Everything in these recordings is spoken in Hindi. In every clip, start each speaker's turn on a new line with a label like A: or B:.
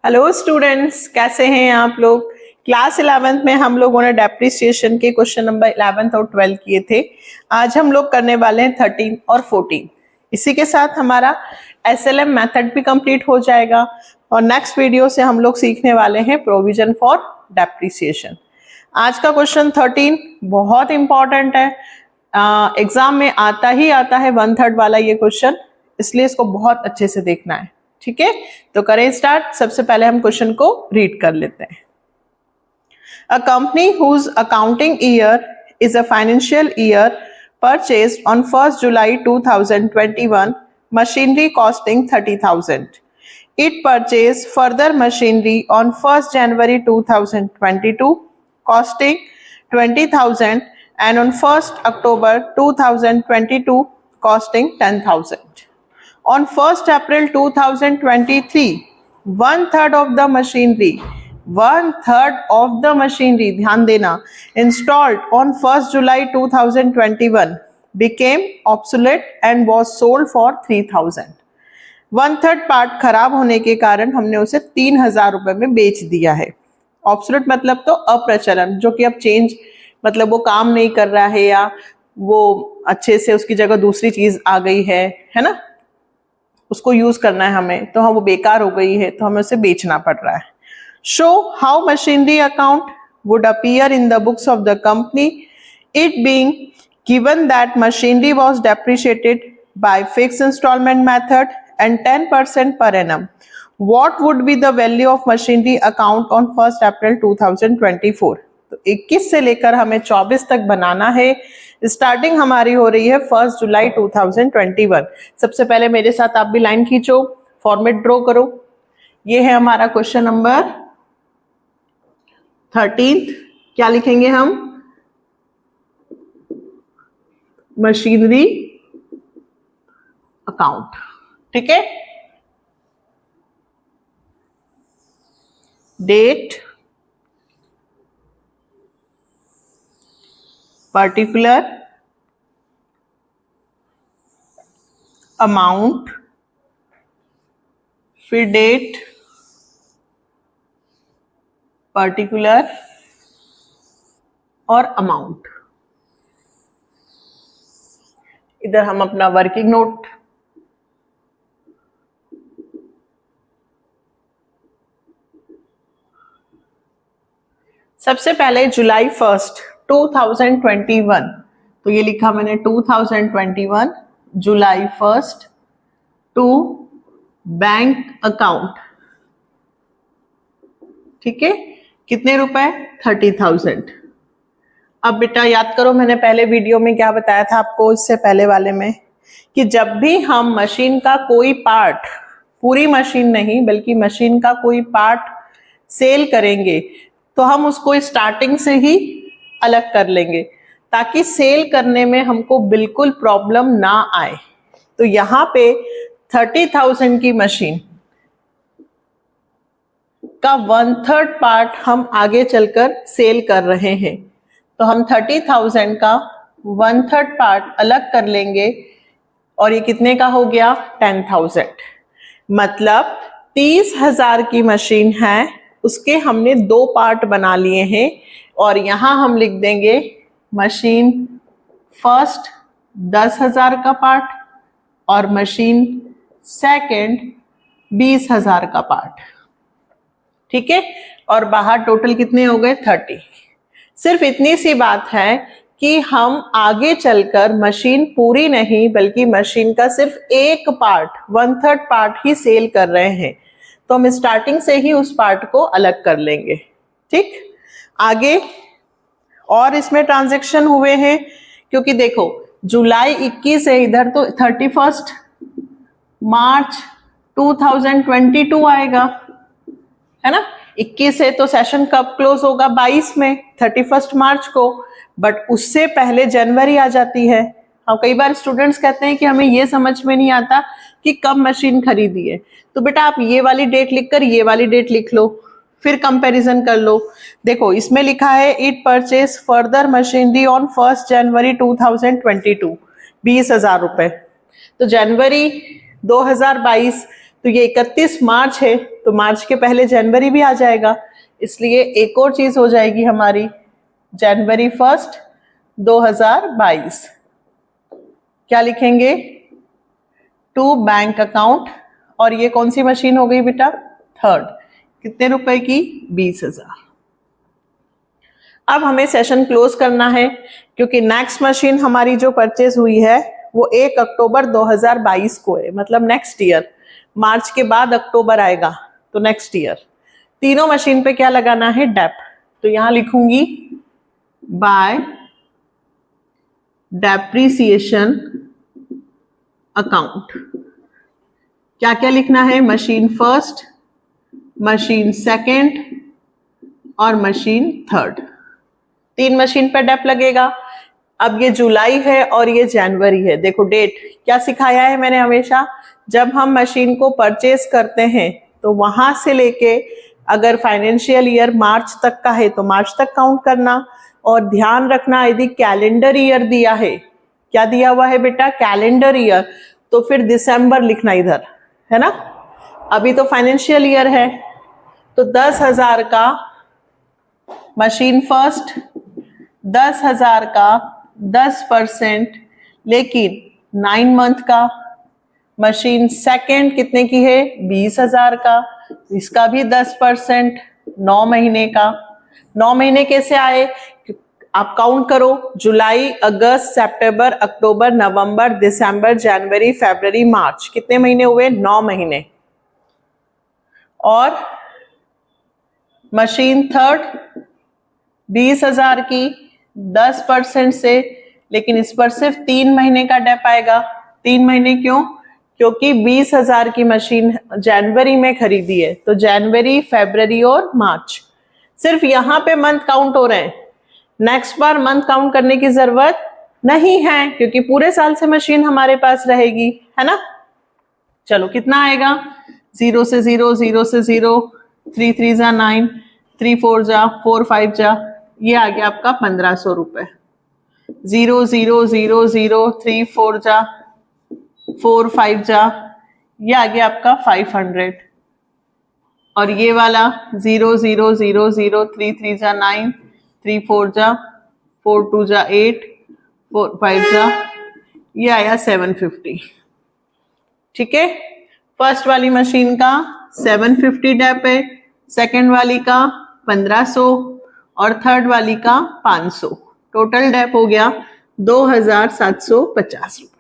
A: हेलो स्टूडेंट्स, कैसे हैं आप लोग। क्लास 11th में हम लोगों ने डेप्रिसिएशन के क्वेश्चन नंबर 11 और 12 किए थे। आज हम लोग करने वाले हैं 13 और 14। इसी के साथ हमारा SLM मेथड भी कंप्लीट हो जाएगा और नेक्स्ट वीडियो से हम लोग सीखने वाले हैं प्रोविजन फॉर डेप्रिसिएशन। आज का क्वेश्चन 13 बहुत इंपॉर्टेंट है, एग्जाम में आता है 1/3 वाला ये क्वेश्चन, इसलिए इसको बहुत अच्छे से देखना है। ठीक है, तो करें स्टार्ट। सबसे पहले हम क्वेश्चन को रीड कर लेते हैं। A company whose accounting year is a financial year purchased on 1st July 2021 machinery costing 30,000. It purchased further machinery on 1st January 2022 costing 20,000 and on 1st October 2022 costing 10,000. On 1st April 2023, one-third of the machinery, ध्यान देना, installed on 1st July 2021 became obsolete and was sold for 3,000. 1/3 part खराब होने के कारण हमने उसे 3,000 रुपए में बेच दिया है। ऑब्सोलेट मतलब तो अप्रचलन, जो कि अब चेंज मतलब वो काम नहीं कर रहा है या वो अच्छे से उसकी जगह दूसरी चीज आ गई है ना, उसको यूज करना है हमें, तो हम वो बेकार हो गई है तो हमें उसे बेचना पड़ रहा है। Show how machinery account would appear in the books of the company it being given that machinery was depreciated by fixed instalment method and 10% per annum. What would be the value of machinery account on 1st April 2024। तो 21 से लेकर हमें 24 तक बनाना है। स्टार्टिंग हमारी हो रही है 1st जुलाई 2021। सबसे पहले मेरे साथ आप भी लाइन खींचो, फॉर्मेट ड्रॉ करो। ये है हमारा क्वेश्चन नंबर 13। क्या लिखेंगे हम? Machinery account. ठीक है, डेट, particular, अमाउंट, फिर डेट, पर्टिकुलर और अमाउंट। इधर हम अपना वर्किंग नोट सबसे पहले जुलाई 1st 2021, तो ये लिखा मैंने 2021 जुलाई 1st टू बैंक अकाउंट। ठीक है, कितने रुपए? 30,000। अब बेटा याद करो, मैंने पहले वीडियो में क्या बताया था आपको, इससे पहले वाले में, कि जब भी हम मशीन का कोई पार्ट, पूरी मशीन नहीं बल्कि मशीन का कोई पार्ट सेल करेंगे तो हम उसको स्टार्टिंग से ही अलग कर लेंगे ताकि सेल करने में हमको बिल्कुल प्रॉब्लम ना आए। तो यहाँ पे 30,000 की मशीन का 1/3 पार्ट हम आगे चलकर सेल कर रहे हैं, तो हम 30,000 का 1/3 पार्ट अलग कर लेंगे और ये कितने का हो गया? 10,000। मतलब 30,000 की मशीन है, उसके हमने 2 पार्ट बना लिए हैं और यहां हम लिख देंगे मशीन फर्स्ट 10,000 का पार्ट और मशीन सेकंड 20,000 का पार्ट। ठीक है, और बाहर टोटल कितने हो गए? 30। सिर्फ इतनी सी बात है कि हम आगे चलकर मशीन पूरी नहीं बल्कि मशीन का सिर्फ एक पार्ट 1/3 पार्ट ही सेल कर रहे हैं, तो हम स्टार्टिंग से ही उस पार्ट को अलग कर लेंगे। ठीक, आगे और इसमें ट्रांजैक्शन हुए हैं, क्योंकि देखो जुलाई 21 है, इधर तो 31 मार्च 2022 आएगा, है ना। 21 है तो सेशन कब क्लोज होगा? 22 में, 31 मार्च को, बट उससे पहले जनवरी आ जाती है। और कई बार स्टूडेंट्स कहते हैं कि हमें ये समझ में नहीं आता कि कब मशीन खरीदी है, तो बेटा आप ये वाली डेट लिखकर ये वाली डेट लिख लो, फिर कंपैरिजन कर लो। देखो इसमें लिखा है it purchase further machinery on 1st जनवरी 2022, 20,000 रुपए। तो जनवरी 2022, तो ये 31 मार्च है, तो मार्च के पहले जनवरी भी आ जाएगा, इसलिए एक और चीज हो जाएगी हमारी जनवरी 1 2022। क्या लिखेंगे? टू बैंक अकाउंट, और ये कौन सी मशीन हो गई बेटा? थर्ड। कितने रुपए की? 20,000। अब हमें सेशन क्लोज करना है, क्योंकि नेक्स्ट मशीन हमारी जो परचेज हुई है वो 1 अक्टूबर 2022 को है, मतलब नेक्स्ट ईयर। मार्च के बाद अक्टूबर आएगा, तो नेक्स्ट ईयर। तीनों मशीन पे क्या लगाना है? डेप। तो यहां लिखूंगी बाय डेप्रिसिएशन अकाउंट। क्या क्या लिखना है? मशीन फर्स्ट, मशीन सेकंड और मशीन थर्ड। 3 मशीन पे डेप लगेगा। अब ये जुलाई है और ये जनवरी है। देखो डेट क्या सिखाया है मैंने हमेशा, जब हम मशीन को परचेज करते हैं तो वहां से लेके अगर फाइनेंशियल ईयर मार्च तक का है तो मार्च तक काउंट करना, और ध्यान रखना यदि कैलेंडर ईयर दिया है, क्या दिया हुआ है बेटा? कैलेंडर ईयर, तो फिर दिसंबर लिखना इधर, है ना। अभी तो फाइनेंशियल ईयर है, तो 10,000 का मशीन फर्स्ट, 10,000 का 10%, लेकिन 9 मंथ का। मशीन सेकंड कितने की है? 20,000 का, इसका भी 10%, 9 महीने का। 9 महीने कैसे आए? आप काउंट करो, जुलाई, अगस्त, सितंबर, अक्टूबर, नवंबर, दिसंबर, जनवरी, फरवरी, मार्च, कितने महीने हुए? 9 महीने। और मशीन थर्ड 20,000 की 10% से, लेकिन इस पर सिर्फ 3 महीने का डेप आएगा। 3 महीने क्यों? क्योंकि 20,000 की मशीन जनवरी में खरीदी है, तो जनवरी, फरवरी और मार्च। सिर्फ यहां पे मंथ काउंट हो रहे हैं, नेक्स्ट बार मंथ काउंट करने की जरूरत नहीं है, क्योंकि पूरे साल से मशीन हमारे पास रहेगी, है ना। चलो कितना आएगा? 0 से 0, 0 से 0, 3 3 जा 9, 3 4 जा 4 5 जा, ये आ गया आपका 1,500 रुपए। 0 0 0 0 3 4 जा 4 5 जा, ये आ गया आपका 500। और ये वाला 0 0 0 0 3 3 जा 9, 3 4 जा 4 2 जा 8, 4 5 जा, ये आया 750। ठीक है, फर्स्ट वाली मशीन का 750 डेप है, सेकंड वाली का 1,500 और थर्ड वाली का 500। टोटल डेप हो गया 2,750 रुपए।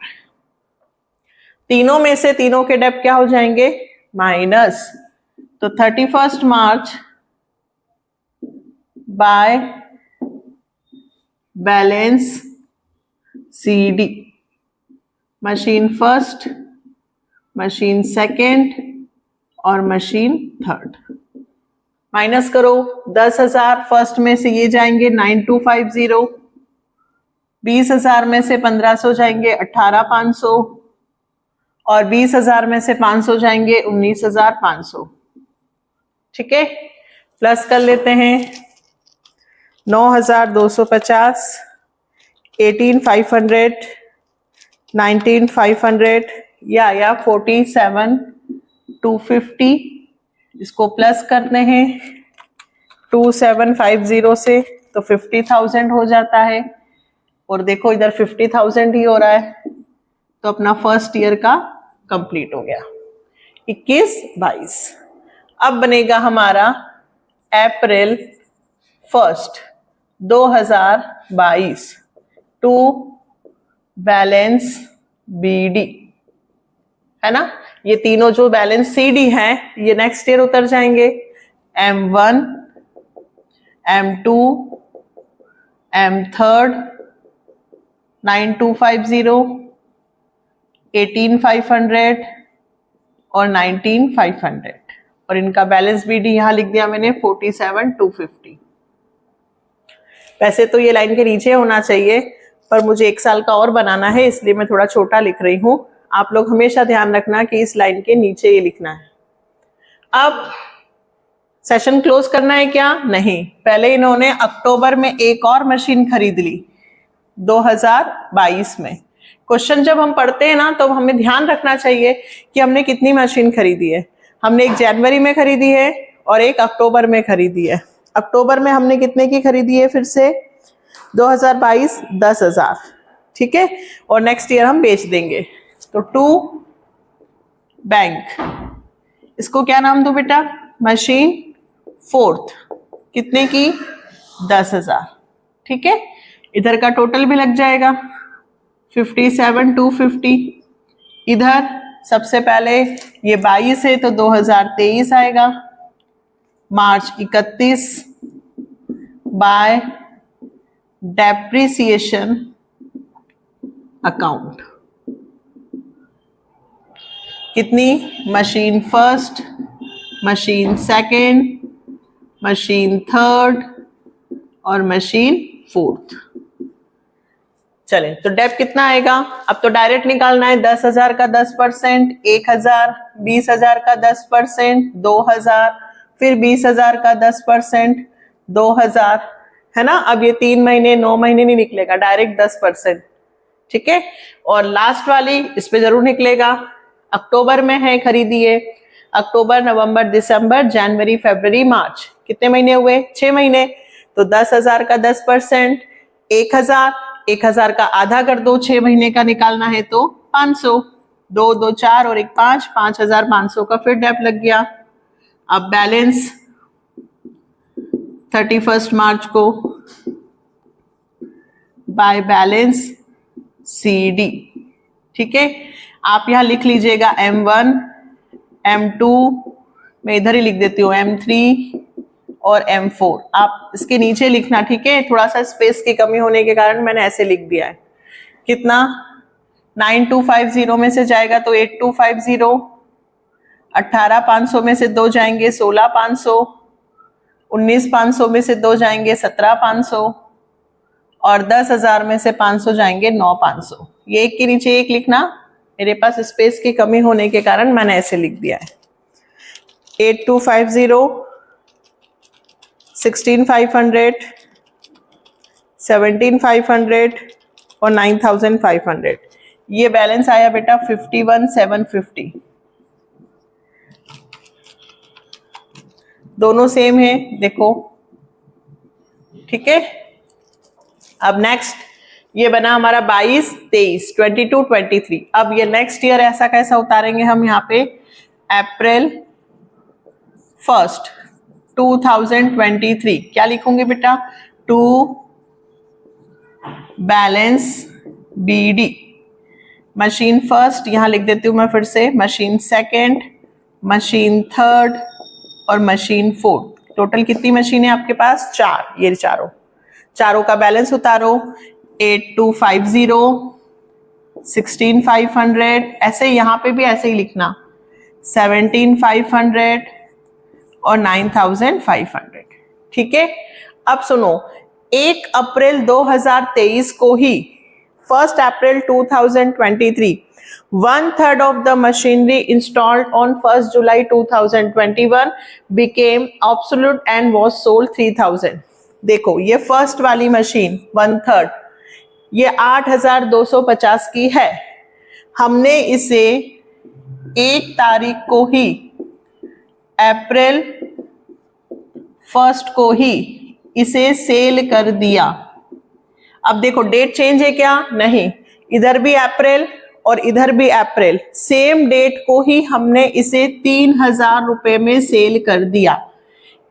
A: तीनों में से तीनों के डेप क्या हो जाएंगे? माइनस। तो 31 March by balance CD, machine first, machine second और मशीन थर्ड। माइनस करो, 10,000 फर्स्ट में से ये जाएंगे 9250, 20,000 में से 1,500 जाएंगे 18,500, और 20,000 में से 500 जाएंगे 19,500। ठीक है, प्लस कर लेते हैं 9,250, 18,500, 19,500, ये आया 47,250। इसको प्लस करते हैं 2750 से, तो 50,000 हो जाता है। और देखो इधर 50,000 ही हो रहा है, तो अपना फर्स्ट ईयर का कंप्लीट हो गया 21-22। अब बनेगा हमारा अप्रैल 1 2022 टू बैलेंस BD, है ना। ये तीनों जो बैलेंस CD हैं ये नेक्स्ट ईयर उतर जाएंगे। M1, M2, M3, 9250, 18,500 और 19,500, और इनका बैलेंस BD यहां लिख दिया मैंने 47,250। वैसे तो ये लाइन के नीचे होना चाहिए, पर मुझे 1 साल का और बनाना है, इसलिए मैं थोड़ा छोटा लिख रही हूं। आप लोग हमेशा ध्यान रखना कि इस लाइन के नीचे ये लिखना है। अब सेशन क्लोज करना है क्या? नहीं, पहले इन्होंने अक्टूबर में एक और मशीन खरीद ली 2022 में, क्वेश्चन जब हम पढ़ते हैं ना तो हमें ध्यान रखना चाहिए कि हमने कितनी मशीन खरीदी है। हमने एक जनवरी में खरीदी है और एक अक्टूबर में खरीदी है। अक्टूबर में हमने कितने की खरीदी है? फिर से 2022 10,000, ठीक है, और नेक्स्ट ईयर हम बेच देंगे। तो टू बैंक, इसको क्या नाम दो बेटा? मशीन फोर्थ, कितने की? 10,000, ठीक है। इधर का टोटल भी लग जाएगा 57,250। इधर सबसे पहले ये 22 है तो 2023 आएगा, मार्च 31 बाय डेप्रिसिएशन अकाउंट। कितनी? Machine first, machine second, machine third और मशीन फोर्थ। चले, तो डेप कितना आएगा? अब तो डायरेक्ट निकालना है। 10,000 का 10%, 1,000, 20,000 का 10%, 2,000, फिर 20,000 का 10%, 2,000, है ना। अब ये 3 महीने 9 महीने नहीं निकलेगा, डायरेक्ट 10%, ठीक है। और लास्ट वाली इस पे जरूर निकलेगा। अक्टूबर में है खरीदी है, अक्टूबर नवंबर दिसंबर जनवरी फरवरी मार्च, कितने महीने हुए? 6 महीने। तो 10,000 का 10%, 1,000, 1,000 का आधा कर दो, 6 महीने का निकालना है तो 500, 2 2 4 और 1 5, 5,500 का फिर डेप लग गया। अब बैलेंस 31 मार्च को बाय बैलेंस CD, ठीक है। आप यहां लिख लीजिएगा M1, M2, मैं इधर ही लिख देती हूँ M3 और M4। आप इसके नीचे लिखना, ठीक है। थोड़ा सा स्पेस की कमी होने के कारण मैंने ऐसे लिख दिया है। कितना? 9250 में से जाएगा तो 8250, 18,500 में से 2 जाएंगे 16,500, 19,500 में से 2 जाएंगे 17,500 और 10,000 में से 500 जाएंगे 9,500। ये एक के नीचे एक लिखना, मेरे पास स्पेस की कमी होने के कारण मैंने ऐसे लिख दिया है। 8250, 16,500, 17,500 और 9,500। ये बैलेंस आया बेटा 51,750। दोनों सेम है, देखो, ठीक है। अब नेक्स्ट ये बना हमारा 22 23 22 23। अब ये नेक्स्ट ईयर ऐसा कैसा उतारेंगे हम यहाँ पे? अप्रैल 1 2023। क्या लिखूंगे बेटा? To balance BD। Machine first यहां लिख देती हूं मैं फिर से, मशीन सेकंड, मशीन थर्ड और मशीन फोर्थ। टोटल कितनी मशीन है आपके पास? 4। ये चारों का बैलेंस उतारो। 8250, 16,500, ऐसे यहां पे भी ऐसे ही लिखना, 17,500 और 9,500, ठीक है। अब सुनो, 1 अप्रैल 2023 को ही 1 अप्रैल 2023 1/3 of the machinery installed on 1 July 2021 became obsolete and was sold 3,000। देखो, ये फर्स्ट वाली मशीन 1/3 ये 8,250 की है। हमने इसे 1 तारीख को ही, अप्रैल 1 को ही इसे सेल कर दिया। अब देखो, डेट चेंज है क्या? नहीं, इधर भी अप्रैल और इधर भी अप्रैल, सेम डेट को ही हमने इसे 3,000 रुपए में सेल कर दिया।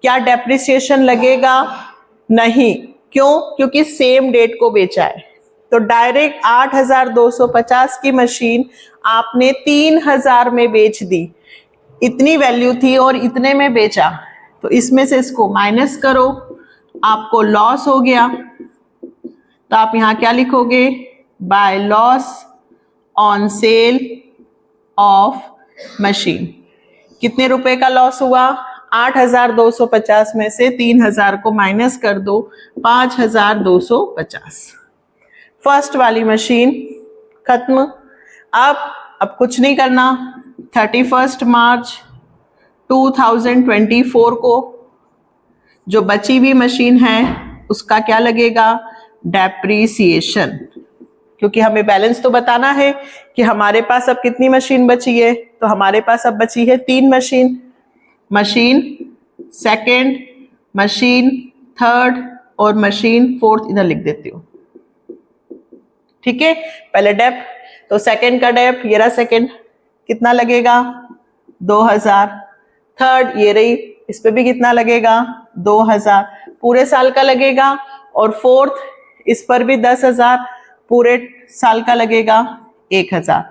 A: क्या डेप्रिसिएशन लगेगा? नहीं। क्यों? क्योंकि सेम डेट को बेचा है। तो डायरेक्ट 8,250 की मशीन आपने 3,000 में बेच दी। इतनी वैल्यू थी और इतने में बेचा, तो इसमें से इसको माइनस करो, आपको लॉस हो गया। तो आप यहां क्या लिखोगे? By loss on sale of machine. कितने रुपए का लॉस हुआ? 8,250 में से 3,000 को माइनस कर दो, 5,250। फर्स्ट वाली मशीन खत्म। अब कुछ नहीं करना। 31 मार्च 2024 को जो बची हुई मशीन है उसका क्या लगेगा? डेप्रीसिएशन, क्योंकि हमें बैलेंस तो बताना है कि हमारे पास अब कितनी मशीन बची है। तो हमारे पास अब बची है 3 machine, machine second, machine third और मशीन फोर्थ इधर लिख देती हूँ। ठीक है, पहले डेप, तो सेकेंड का डेप ये रहा, सेकेंड कितना लगेगा 2000, थर्ड ये रही, इस पे भी कितना लगेगा 2000 पूरे साल का लगेगा, और फोर्थ इस पर भी 10,000 पूरे साल का लगेगा 1000।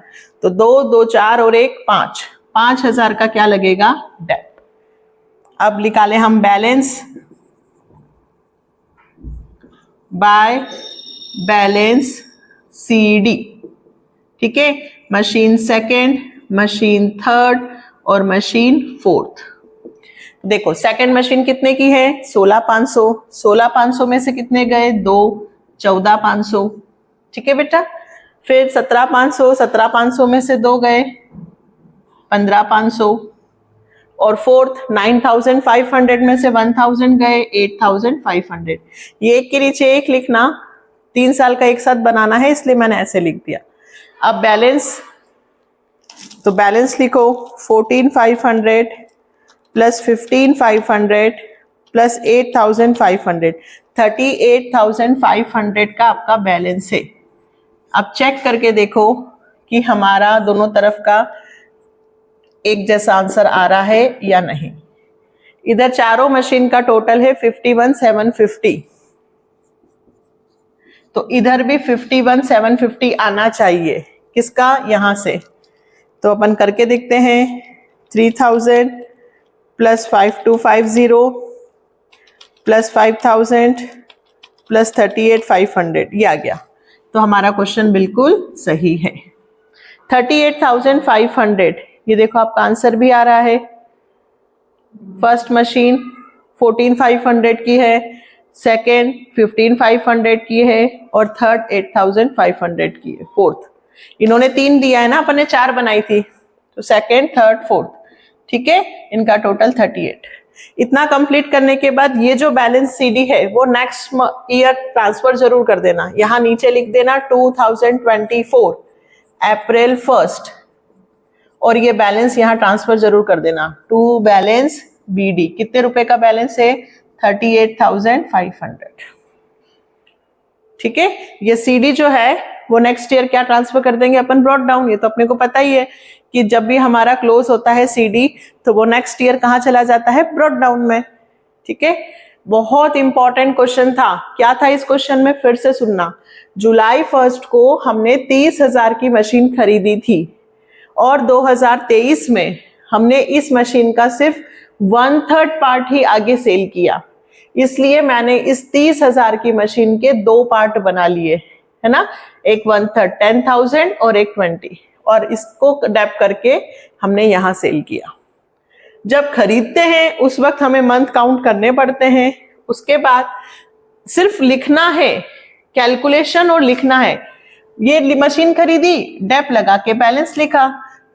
A: तो 2 2 4 और 1 5, 5000 का क्या लगेगा डेप। अब निकाले हम बैलेंस बाय बैलेंस CD। ठीक है, मशीन सेकेंड, मशीन थर्ड और मशीन फोर्थ। देखो सेकेंड मशीन कितने की है 16,500, 16,500 में से कितने गए 2, 14,500। ठीक है बेटा, फिर 17,500, 17,500 में से 2 गए 15,500, और फोर्थ 9,500 में से 1,000 गए 8,500। ये एक के नीचे एक लिखना, 3 साल का एक साथ बनाना है इसलिए मैंने ऐसे लिख दिया। अब बैलेंस, तो बैलेंस लिखो 14,500 प्लस 15,500 प्लस 8,500, 38,500 का आपका बैलेंस है। अब चेक करके देखो कि हमारा दोनों तरफ का एक जैसा आंसर आ रहा है या नहीं। इधर चारों मशीन का टोटल है 51,750, तो इधर भी 51,750 आना चाहिए, किसका यहां से। तो अपन करके देखते हैं, 3,000 प्लस 5250 प्लस 5,000 प्लस 38,500, ये आ गया। तो हमारा क्वेश्चन बिल्कुल सही है। 38,500 ये देखो आपका आंसर भी आ रहा है। फर्स्ट मशीन 14,500 की है, सेकेंड 15,500 की है और थर्ड 8,500 की है। फोर्थ इन्होंने 3 दिया है ना, अपन ने 4 बनाई थी, तो सेकेंड थर्ड फोर्थ। ठीक है, इनका टोटल 38। इतना कंप्लीट करने के बाद ये जो बैलेंस CD है वो नेक्स्ट ईयर ट्रांसफर जरूर कर देना। यहां नीचे लिख देना 2024 अप्रैल 1 और ये बैलेंस यहां ट्रांसफर जरूर कर देना टू बैलेंस BD। कितने रुपए का बैलेंस है 38,500। ठीक है, ये CD जो है वो नेक्स्ट ईयर क्या ट्रांसफर कर देंगे अपन ब्रॉट डाउन। ये तो अपने को पता ही है कि जब भी हमारा क्लोज होता है CD तो वो नेक्स्ट ईयर कहां चला जाता है ब्रॉट डाउन में। ठीक है, बहुत इंपॉर्टेंट क्वेश्चन था। क्या था इस क्वेश्चन में, फिर से सुनना। जुलाई 1 को हमने 30,000 की मशीन खरीदी थी और 2023 में हमने इस मशीन का सिर्फ 1/3 पार्ट ही आगे सेल किया, इसलिए मैंने इस 30,000 की मशीन के 2 पार्ट बना लिए, है ना, एक 1/3 10,000 और एक 20, और इसको डेप करके हमने यहां सेल किया। जब खरीदते हैं उस वक्त हमें मंथ काउंट करने पड़ते हैं, उसके बाद सिर्फ लिखना है, कैलकुलेशन और लिखना है। ये मशीन खरीदी, डेप लगा के बैलेंस लिखा,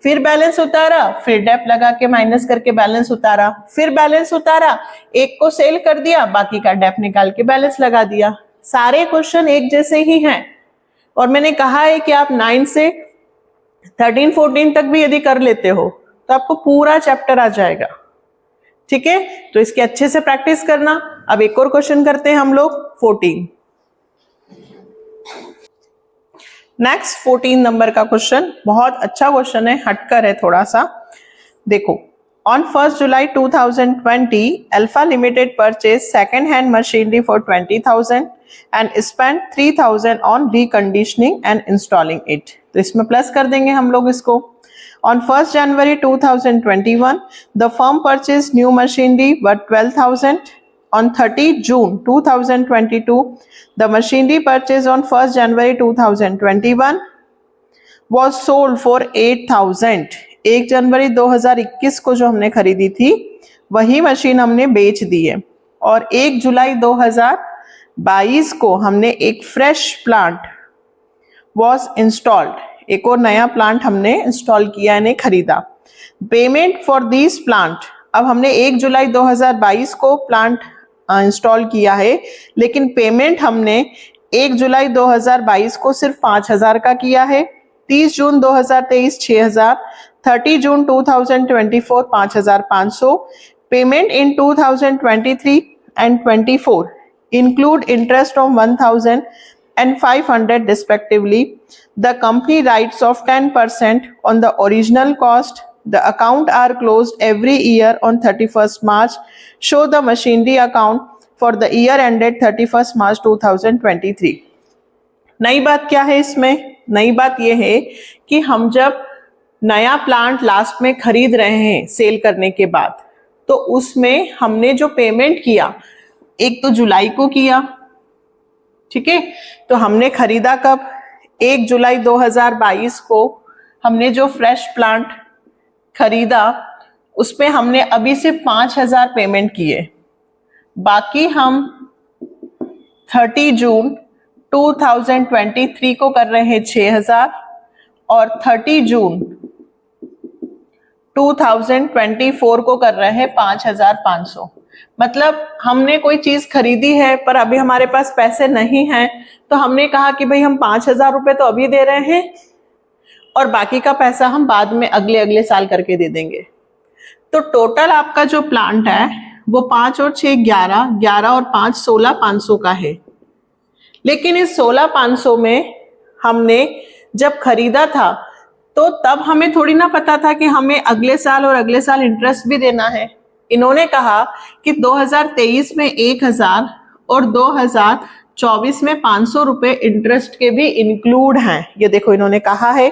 A: फिर बैलेंस उतारा, फिर डेप लगा के माइनस करके बैलेंस उतारा, फिर बैलेंस उतारा, एक को सेल कर दिया, बाकी का डेप निकाल के बैलेंस लगा दिया। सारे क्वेश्चन एक जैसे ही हैं, और मैंने कहा है कि आप 9 से 13 14 तक भी यदि कर लेते हो तो आपको पूरा चैप्टर आ जाएगा। ठीक है, तो इसके अच्छे से प्रैक्टिस करना। अब एक और क्वेश्चन करते हैं हम लोग 14। नेक्स्ट 14 नंबर का क्वेश्चन बहुत अच्छा क्वेश्चन है, हटकर है थोड़ा सा। देखो, on 1st July 2020, Alpha Limited purchased second-hand machinery for 20,000 and spent 3,000 on reconditioning and installing it. तो इसमें प्लस कर देंगे हम लोग इसको। On 1st January 2021, the firm purchased new machinery worth 12,000. On 30th June 2022, the machinery purchased on 1st January 2021 was sold for 8,000. 1 जनवरी 2021 को जो हमने खरीदी थी वही मशीन हमने बेच दी है, और 1 जुलाई 2022 को हमने एक फ्रेश प्लांट वॉज इंस्टॉल्ड, एक और नया प्लांट हमने इंस्टॉल किया, यानी खरीदा। पेमेंट फॉर दिस प्लांट, अब हमने 1 जुलाई 2022 को प्लांट इंस्टॉल किया है, लेकिन पेमेंट हमने 1 जुलाई 2022 को सिर्फ 5,000 का किया है, 30 जून 2023 6,000, 30 जून 2024 5,500, payment in 2023 and 24 include interest of 1,000 and 500 respectively. The company writes off 10% on the original cost. The account are closed every year on 31st March. Show the machinery account for the year ended 31st March 2023. नई बात क्या है इसमें? नई बात यह है कि हम जब नया प्लांट लास्ट में खरीद रहे हैं सेल करने के बाद, तो उसमें हमने जो पेमेंट किया, एक तो जुलाई को किया, ठीक है, तो हमने खरीदा कब? 1 जुलाई 2022 को हमने जो फ्रेश प्लांट खरीदा उसमें हमने अभी से 5,000 पेमेंट किए, बाकी हम 30 जून 2023 को कर रहे हैं 6,000 और 30 जून 2024 को कर रहे हैं 5,500। मतलब हमने कोई चीज खरीदी है पर अभी हमारे पास पैसे नहीं हैं, तो हमने कहा कि भाई हम 5,000 रुपए तो अभी दे रहे हैं और बाकी का पैसा हम बाद में अगले साल करके दे देंगे। तो टोटल आपका जो प्लांट है वो 5 और 6 11, 11 और 5 16,500 का है। लेकिन इस 16,500 में हमने जब खरीदा था तो तब हमें थोड़ी ना पता था कि हमें अगले साल और अगले साल इंटरेस्ट भी देना है। इन्होंने कहा कि 2023 में 1,000 और 2024 में 500 रुपए इंटरेस्ट के भी इंक्लूड हैं। ये देखो इन्होंने कहा है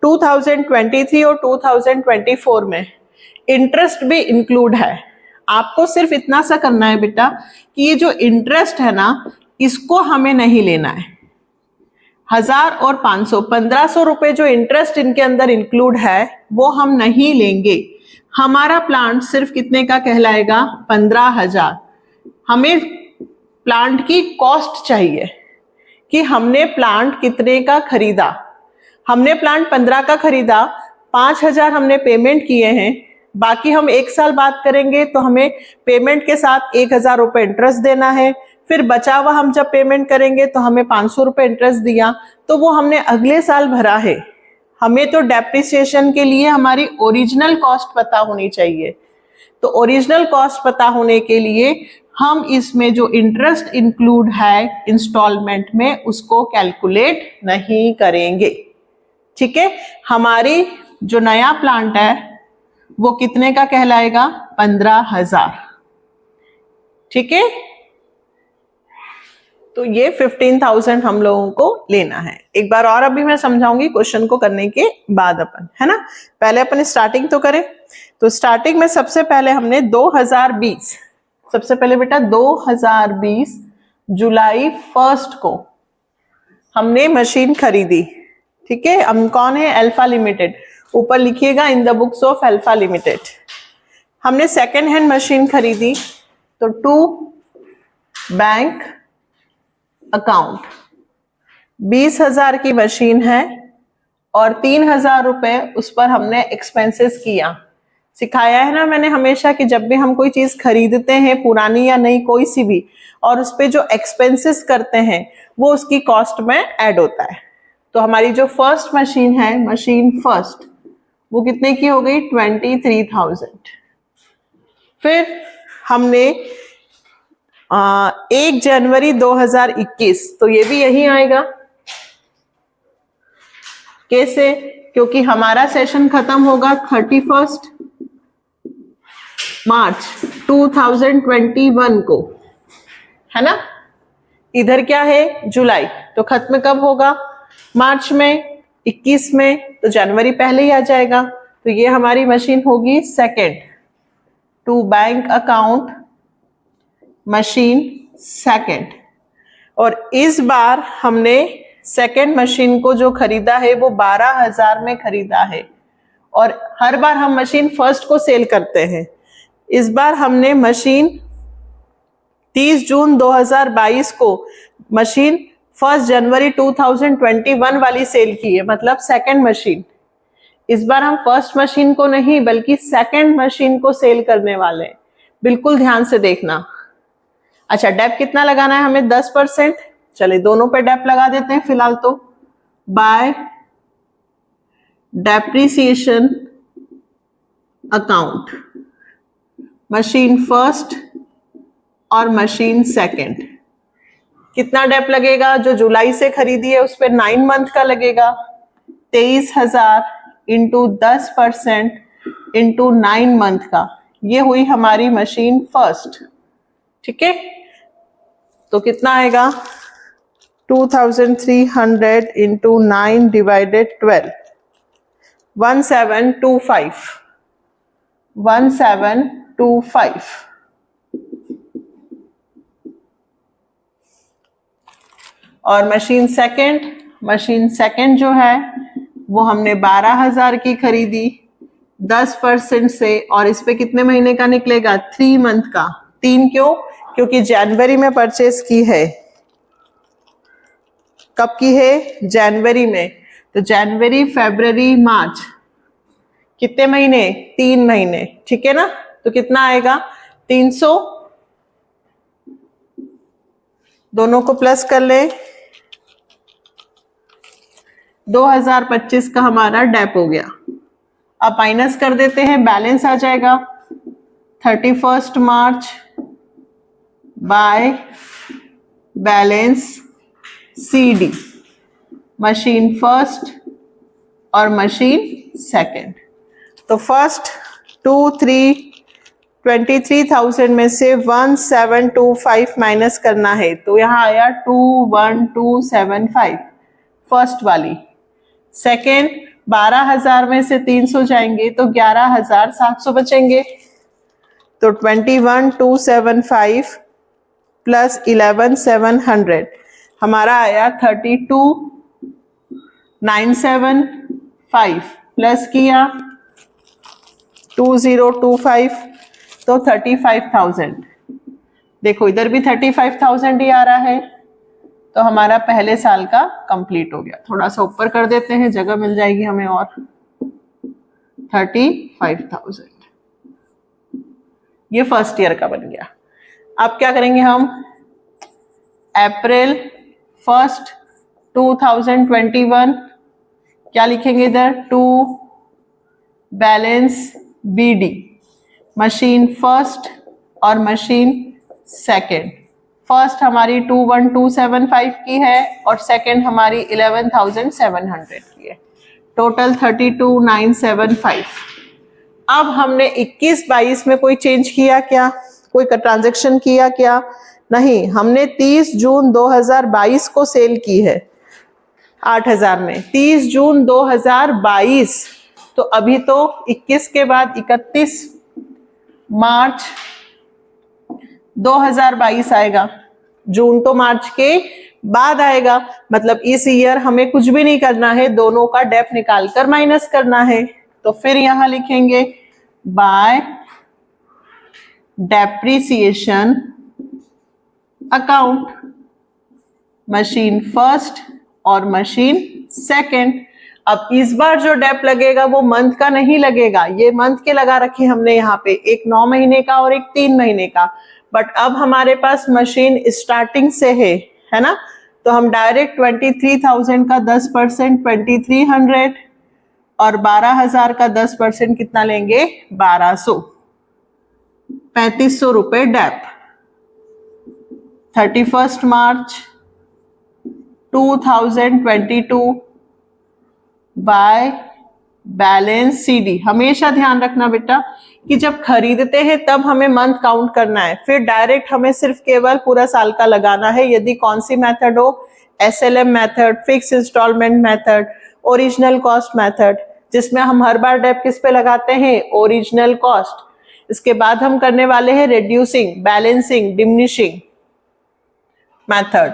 A: 2023 और 2024 में इंटरेस्ट भी इंक्लूड है। आपको सिर्फ इतना सा करना है बेटा कि ये जो इंटरेस्ट है ना, इसको हमें नहीं लेना है। 1,000 और 500, 1,500 रुपए जो इंटरेस्ट इनके अंदर इंक्लूड है वो हम नहीं लेंगे। हमारा प्लांट सिर्फ कितने का कहलाएगा? 15,000। हमें प्लांट की कॉस्ट चाहिए कि हमने प्लांट कितने का खरीदा। हमने प्लांट 15 का खरीदा, 5,000 हमने पेमेंट किए हैं, बाकी हम 1 साल बाद करेंगे तो हमें पेमेंट के साथ 1,000 रुपए इंटरेस्ट देना है। फिर बचा हुआ हम जब पेमेंट करेंगे तो हमें 500 रुपए इंटरेस्ट दिया, तो वो हमने अगले साल भरा है। हमें तो डेप्रिसिएशन के लिए हमारी ओरिजिनल कॉस्ट पता होनी चाहिए। तो ओरिजिनल कॉस्ट पता होने के लिए हम इसमें जो इंटरेस्ट इंक्लूड है इंस्टॉलमेंट में उसको कैलकुलेट नहीं करेंगे। ठीक है, हमारी जो नया प्लांट है वो कितने का कहलाएगा? 15,000। ठीक है, तो ये 15,000 हम लोगों को लेना है। एक बार और अभी मैं समझाऊंगी क्वेश्चन को करने के बाद अपन, है ना। पहले अपन स्टार्टिंग तो करें। तो स्टार्टिंग में सबसे पहले हमने 2020, सबसे पहले बेटा 2020 जुलाई 1 को हमने मशीन खरीदी। ठीक है, हम कौन है? Alpha limited. ऊपर लिखिएगा इन the books of alpha limited. हमने सेकेंड हैंड मशीन खरीदी, तो टू बैंक अकाउंट 20,000 की मशीन है और 3,000 रुपए उस पर हमने एक्सपेंसेस किया। सिखाया है ना मैंने हमेशा कि जब भी हम कोई चीज खरीदते हैं, पुरानी या नई कोई सी भी, और उस पे जो एक्सपेंसेस करते हैं वो उसकी कॉस्ट में ऐड होता है। तो हमारी जो फर्स्ट मशीन है, मशीन फर्स्ट, वो कितने की हो गई? 23,000। फिर हमने 1 जनवरी 2021, तो ये भी यही आएगा। कैसे? क्योंकि हमारा सेशन खत्म होगा 31 मार्च 2021 को, है ना। इधर क्या है? जुलाई, तो खत्म कब होगा? मार्च में, 21 में, तो जनवरी पहले ही आ जाएगा। तो ये हमारी मशीन होगी second, to bank account machine second. और इस बार हमने सेकेंड मशीन को जो खरीदा है वो 12,000 में खरीदा है, और हर बार हम मशीन फर्स्ट को सेल करते हैं। इस बार हमने मशीन 30 जून 2022 को मशीन 1 जनवरी 2021 वाली सेल की है, मतलब सेकेंड मशीन। इस बार हम फर्स्ट मशीन को नहीं बल्कि सेकेंड मशीन को सेल करने वाले हैं। बिल्कुल ध्यान से देखना। अच्छा, डेप कितना लगाना है हमें? 10%। चले दोनों पे डेप लगा देते हैं फिलहाल तो। Bye depreciation account, machine first और मशीन सेकंड। कितना डेप लगेगा? जो जुलाई से खरीदी है उस पर 9 मंथ का लगेगा। 23,000 इंटू 10% इंटू 9 मंथ का, ये हुई हमारी मशीन फर्स्ट। ठीक है, तो कितना आएगा? 2300 इंटू 9 डिवाइडेड 12, 1725, 1725। और मशीन सेकंड जो है वो हमने 12,000 की खरीदी 10% से, और इस पे कितने महीने का निकलेगा? 3 मंथ का। 3 क्यों? क्योंकि जनवरी में परचेस की है। कब की है? जनवरी में। तो जनवरी, फरवरी, मार्च, कितने महीने? 3 महीने। ठीक है ना? तो कितना आएगा? 300। दोनों को प्लस कर ले। 2025 का हमारा डेप हो गया। अब माइनस कर देते हैं, बैलेंस आ जाएगा 31 March by balance CD, machine first और मशीन सेकंड। तो फर्स्ट 23,000 में से 1725 माइनस करना है, तो यहाँ आया 21275 फर्स्ट वाली। सेकंड 12,000 में से 300 जाएंगे तो 11,700 बचेंगे। तो 21,275 प्लस 11,700 हमारा आया 32,975 प्लस किया 2025 तो 35,000। देखो इधर भी 35,000 ही आ रहा है, तो हमारा पहले साल का कंप्लीट हो गया। थोड़ा सा ऊपर कर देते हैं, जगह मिल जाएगी हमें और। 35,000 ये फर्स्ट ईयर का बन गया। अब क्या करेंगे हम? अप्रैल 1 2021 क्या लिखेंगे इधर? 2 बैलेंस BD, मशीन फर्स्ट और मशीन सेकंड। फर्स्ट हमारी 21275 की है और सेकंड हमारी 11,700 की है। टोटल 32,975। अब हमने 21-22 में कोई चेंज किया क्या? कोई ट्रांजैक्शन किया क्या? नहीं, हमने 30 जून 2022 को सेल की है 8,000 में। 30 जून 2022, तो अभी तो 21 के बाद 31 मार्च 2022 आएगा। जून तो मार्च के बाद आएगा, मतलब इस ईयर हमें कुछ भी नहीं करना है, दोनों का डेप निकाल कर माइनस करना है। तो फिर यहां लिखेंगे bye depreciation account, machine first और मशीन सेकंड। अब इस बार जो डेप लगेगा वो मंथ का नहीं लगेगा, ये मंथ के लगा रखे हमने यहाँ पे, एक 9 महीने का और एक 3 महीने का। बट अब हमारे पास मशीन स्टार्टिंग से है ना, तो हम डायरेक्ट 23,000 का 10% 2300 और 12,000 का 10% कितना लेंगे? 1200, 3500 रुपए dep. 31 March 2022 by balance CD। हमेशा ध्यान रखना बेटा कि जब खरीदते हैं तब हमें मंथ काउंट करना है, फिर डायरेक्ट हमें सिर्फ केवल पूरा साल का लगाना है। यदि कौन सी मेथड हो, SLM method, fix instalment method, original cost method, जिसमें हम हर बार डेप किस पे लगाते हैं? Original cost. इसके बाद हम करने वाले हैं रिड्यूसिंग, बैलेंसिंग, डिमिनिशिंग मेथड,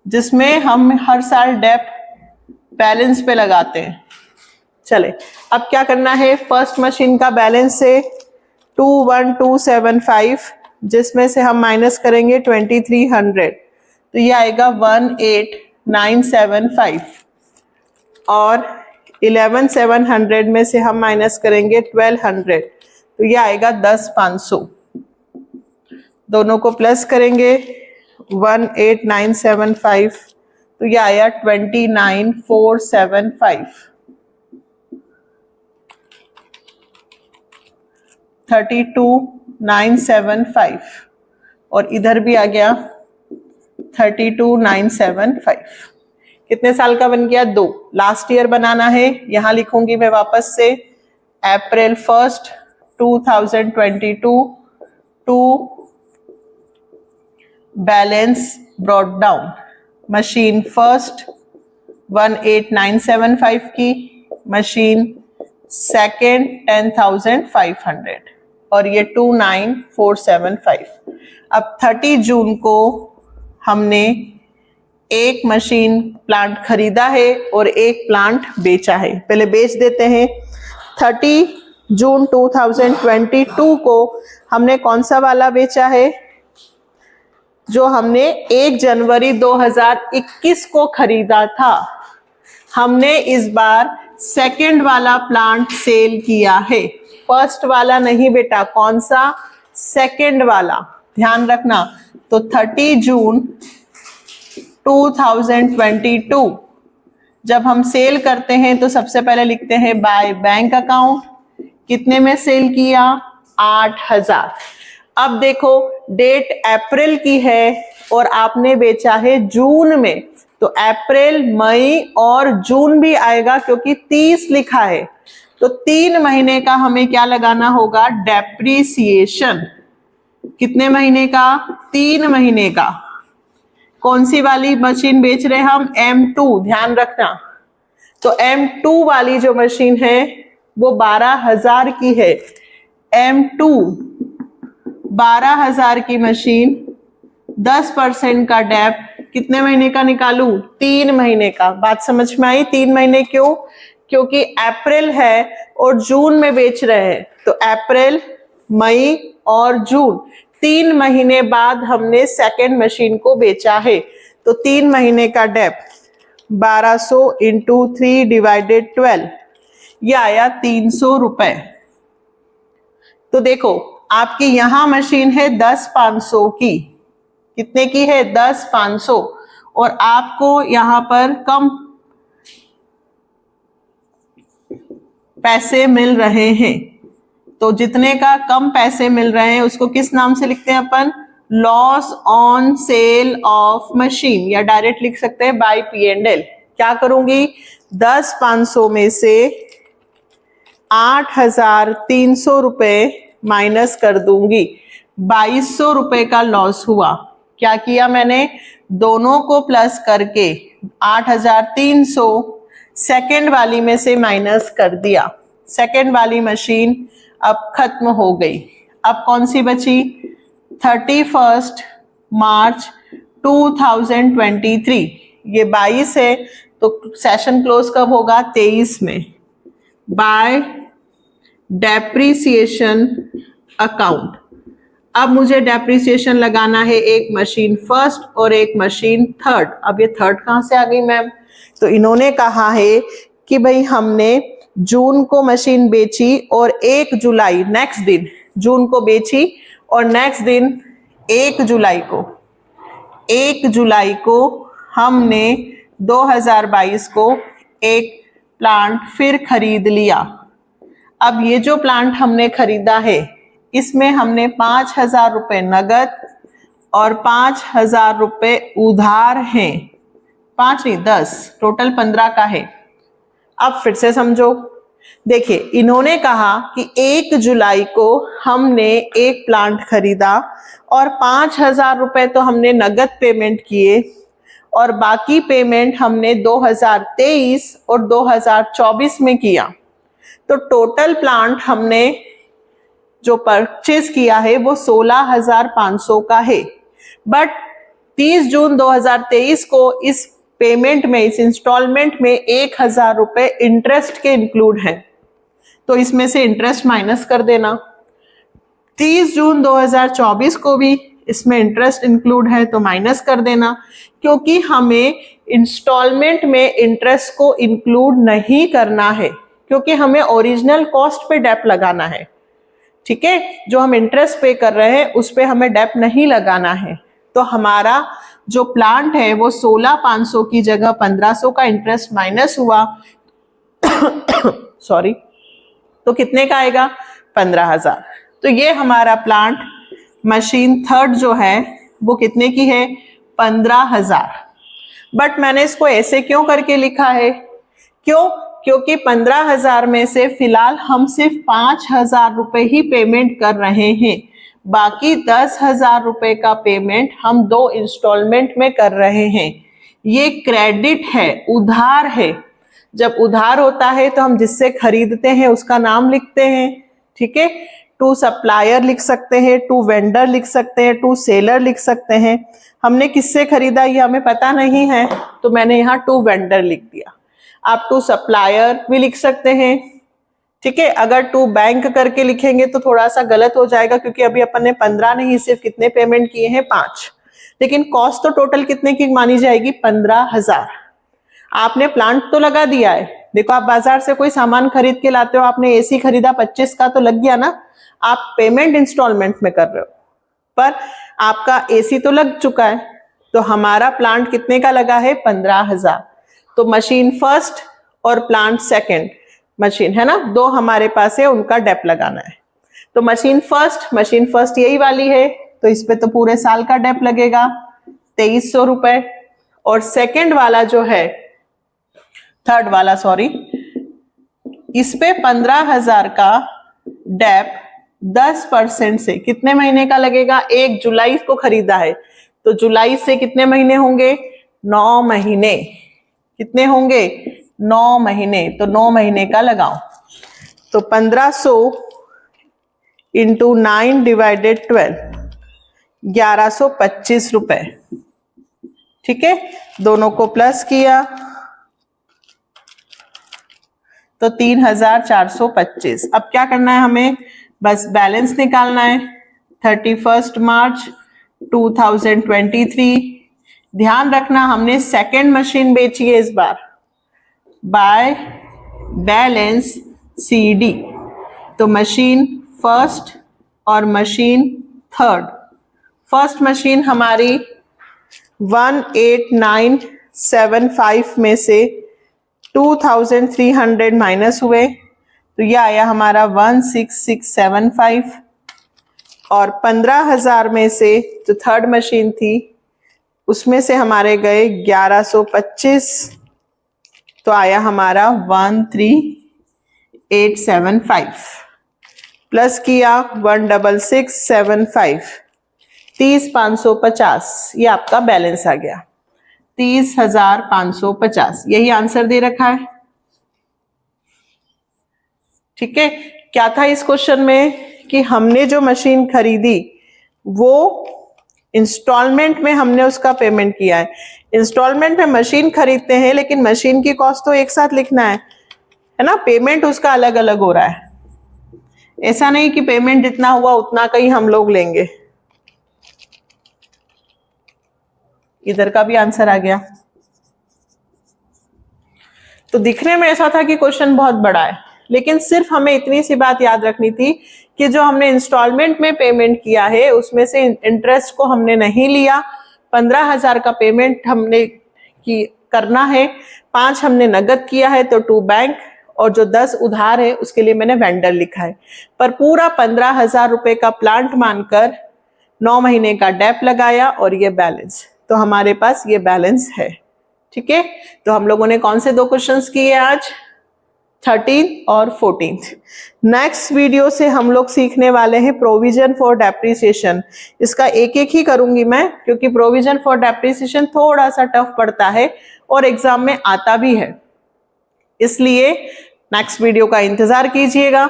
A: जिसमें हम हर साल डेप बैलेंस पे लगाते हैं। चले अब क्या करना है? फर्स्ट मशीन का बैलेंस है 21275, जिसमें से हम माइनस करेंगे 2300, तो ये आएगा 18,975 और 11,700 में से हम माइनस करेंगे 1,200, तो ये आएगा 10,500। दोनों को प्लस करेंगे 18975, तो ये आया 29475, 32975, और इधर भी आ गया 32975। कितने साल का बन गया? 2। लास्ट ईयर बनाना है, यहां लिखूंगी मैं वापस से April 1st 2022 to balance brought down. Machine first 18975 की, मशीन सेकेंड 10,500 और ये 29475। अब 30 जून को हमने एक मशीन प्लांट खरीदा है और एक प्लांट बेचा है। पहले बेच देते हैं। 30 जून 2022 को हमने कौन सा वाला बेचा है? जो हमने 1 जनवरी 2021 को खरीदा था। हमने इस बार सेकंड वाला प्लांट सेल किया है, फर्स्ट वाला नहीं बेटा। कौन सा? सेकंड वाला, ध्यान रखना। तो 30 जून 2022 जब हम सेल करते हैं तो सबसे पहले लिखते हैं बाय बैंक अकाउंट। कितने में सेल किया? 8,000। अब देखो डेट अप्रैल की है और आपने बेचा है जून में, तो अप्रैल, मई और जून भी आएगा क्योंकि 30 लिखा है। तो 3 महीने का हमें क्या लगाना होगा? डेप्रीसिएशन। कितने महीने का? 3 महीने का। कौन सी वाली मशीन बेच रहे हैं हम? M2, ध्यान रखना। तो M2 वाली जो मशीन है वो 12,000 की है। M2 12,000 की मशीन, 10% का डेप कितने महीने का निकालू? 3 महीने का। बात समझ में आई? 3 महीने क्यों? क्योंकि अप्रैल है और जून में बेच रहे हैं, तो अप्रैल, मई और जून 3 महीने बाद हमने सेकेंड मशीन को बेचा है। तो 3 महीने का डेप 1200 इंटू 3 डिवाइडेड 12, ये आया 300 रुपए। तो देखो आपकी यहां मशीन है 10,500 की। कितने की है? 10,500। और आपको यहां पर कम पैसे मिल रहे हैं, तो जितने का कम पैसे मिल रहे हैं उसको किस नाम से लिखते हैं अपन? Loss on sale of machine, या डायरेक्ट लिख सकते हैं बाय P&L। क्या करूंगी? 10,500 में से 8,300 रुपए माइनस कर दूंगी। 2,200 रुपए का लॉस हुआ। क्या किया मैंने? दोनों को प्लस करके 8,300 सेकेंड वाली में से माइनस कर दिया। सेकेंड वाली मशीन अब खत्म हो गई। अब कौन सी बची? 31 मार्च 2023। ये 22 है, तो सेशन क्लोज कब होगा? 23 में। By depreciation account. अब मुझे डेप्रीसिएशन लगाना है एक मशीन फर्स्ट और एक मशीन थर्ड। अब ये थर्ड कहां से आ गई मैम? तो इन्होंने कहा है कि भाई हमने जून को मशीन बेची और 1 जुलाई, नेक्स्ट दिन जून को बेची और नेक्स्ट दिन 1 जुलाई को हमने 2022 को एक प्लांट फिर खरीद लिया। अब ये जो प्लांट हमने खरीदा है इसमें हमने 5,000 रुपए नगद और 5,000 रुपए उधार हैं। 5 नहीं 10, टोटल 15 का है। अब फिर से समझो, देखिए इन्होंने कहा कि 1 जुलाई को हमने एक प्लांट खरीदा और 5,000 रुपए तो हमने नगद पेमेंट किए और बाकी पेमेंट हमने 2023 और 2024 में किया। तो टोटल प्लांट हमने जो परचेज किया है वो 16,500 का है। बट 30 जून 2023 को इस पेमेंट में, इस इंस्टॉलमेंट में 1,000 रुपए इंटरेस्ट के इंक्लूड है, तो इसमें से इंटरेस्ट माइनस कर देना। 30 जून 2024 को भी इसमें इंटरेस्ट इंक्लूड है तो माइनस कर देना, क्योंकि हमें इंस्टॉलमेंट में इंटरेस्ट को इंक्लूड नहीं करना है, क्योंकि हमें ओरिजिनल कॉस्ट पे डेप लगाना है। ठीक है, जो हम इंटरेस्ट पे कर रहे हैं उस पे हमें डेप नहीं लगाना है। तो हमारा जो प्लांट है वो 16,500 की जगह 1,500 का इंटरेस्ट माइनस हुआ सॉरी, तो कितने का आएगा? 15,000। तो ये हमारा प्लांट मशीन थर्ड जो है वो कितने की है? 15,000। बट मैंने इसको ऐसे क्यों करके लिखा है? क्यों? क्योंकि 15,000 में से फिलहाल हम सिर्फ 5,000 रुपए ही पेमेंट कर रहे हैं, बाकी 10,000 रुपए का पेमेंट हम 2 इंस्टॉलमेंट में कर रहे हैं। ये क्रेडिट है, उधार है। जब उधार होता है तो हम जिससे खरीदते हैं उसका नाम लिखते हैं, ठीक है। टू सप्लायर लिख सकते हैं, टू वेंडर लिख सकते हैं, टू सेलर लिख सकते हैं। हमने किससे खरीदा ये हमें पता नहीं है, तो मैंने यहाँ टू वेंडर लिख दिया। आप टू सप्लायर भी लिख सकते हैं, ठीक है। अगर टू बैंक करके लिखेंगे तो थोड़ा सा गलत हो जाएगा, क्योंकि अभी अपन ने 15 नहीं सिर्फ कितने पेमेंट किए हैं? 5। लेकिन कॉस्ट तो टोटल कितने की मानी जाएगी? 15,000। आपने प्लांट तो लगा दिया है। देखो, आप बाजार से कोई सामान खरीद के लाते हो, आपने एसी खरीदा 25 का, तो लग गया ना। आप पेमेंट इंस्टॉलमेंट में कर रहे हो, पर आपका एसी तो लग चुका है। तो हमारा प्लांट कितने का लगा है? 15,000। तो मशीन फर्स्ट और प्लांट सेकंड मशीन है ना, 2 हमारे पास है, उनका डेप लगाना है। तो मशीन फर्स्ट यही वाली है, तो इस पे तो पूरे साल का डेप लगेगा 2,300 रुपए। और सेकंड वाला जो है, थर्ड वाला सॉरी, इस पे 15,000 का डेप 10% से कितने महीने का लगेगा? 1 जुलाई को खरीदा है, तो जुलाई से कितने महीने होंगे? 9 महीने। कितने होंगे? 9 महीने। तो 9 महीने का लगाओ, तो 1500 इंटू 9 डिवाइडेड 12, 1125 रुपए, ठीक है। दोनों को प्लस किया तो 3,425। अब क्या करना है हमें? बस बैलेंस निकालना है। 31 मार्च 2023। ध्यान रखना, हमने सेकेंड मशीन बेची है इस बार, बाय बैलेंस CD। तो मशीन फर्स्ट और मशीन थर्ड। फर्स्ट मशीन हमारी 18975 में से 2,300 माइनस हुए, तो यह आया हमारा 16675। और 15,000 में से जो थर्ड मशीन थी उसमें से हमारे गए 1125, तो आया हमारा 13875। प्लस किया 16675, 30,550, ये आपका बैलेंस आ गया 30,550। यही आंसर दे रखा है, ठीक है। क्या था इस क्वेश्चन में कि हमने जो मशीन खरीदी वो इंस्टॉलमेंट में हमने उसका पेमेंट किया है। इंस्टॉलमेंट में मशीन खरीदते हैं, लेकिन मशीन की कॉस्ट तो एक साथ लिखना है ना, पेमेंट उसका अलग अलग हो रहा है। ऐसा नहीं कि पेमेंट जितना हुआ उतना का ही हम लोग लेंगे। इधर का भी आंसर आ गया। तो दिखने में ऐसा था कि क्वेश्चन बहुत बड़ा है, लेकिन सिर्फ हमें इतनी सी बात याद रखनी थी कि जो हमने इंस्टॉलमेंट में पेमेंट किया है उसमें से इंटरेस्ट को हमने नहीं लिया। 15,000 का पेमेंट हमने करना है, 5 हमने नगद किया है तो 2 बैंक, और जो 10 उधार है उसके लिए मैंने वेंडर लिखा है। पर पूरा 15,000 रुपए का प्लांट मानकर 9 महीने का डेप लगाया और ये बैलेंस, तो हमारे पास ये बैलेंस है, ठीक है। तो हम लोगों ने कौन से 2 क्वेश्चंस किए आज? 13 और 14। नेक्स्ट वीडियो से हम लोग सीखने वाले हैं प्रोविजन फॉर डेप्रिसिएशन। इसका एक एक ही करूंगी मैं, क्योंकि प्रोविजन फॉर डेप्रिसिएशन थोड़ा सा टफ पड़ता है और एग्जाम में आता भी है, इसलिए नेक्स्ट वीडियो का इंतजार कीजिएगा।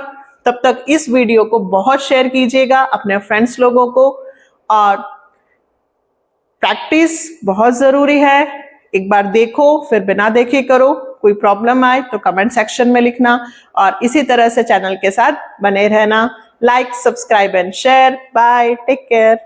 A: तब तक इस वीडियो को बहुत शेयर कीजिएगा अपने फ्रेंड्स लोगों को, और प्रैक्टिस बहुत जरूरी है। एक बार देखो फिर बिना देखे करो। कोई प्रॉब्लम आए तो कमेंट सेक्शन में लिखना, और इसी तरह से चैनल के साथ बने रहना। Like, subscribe and share. Bye, take care.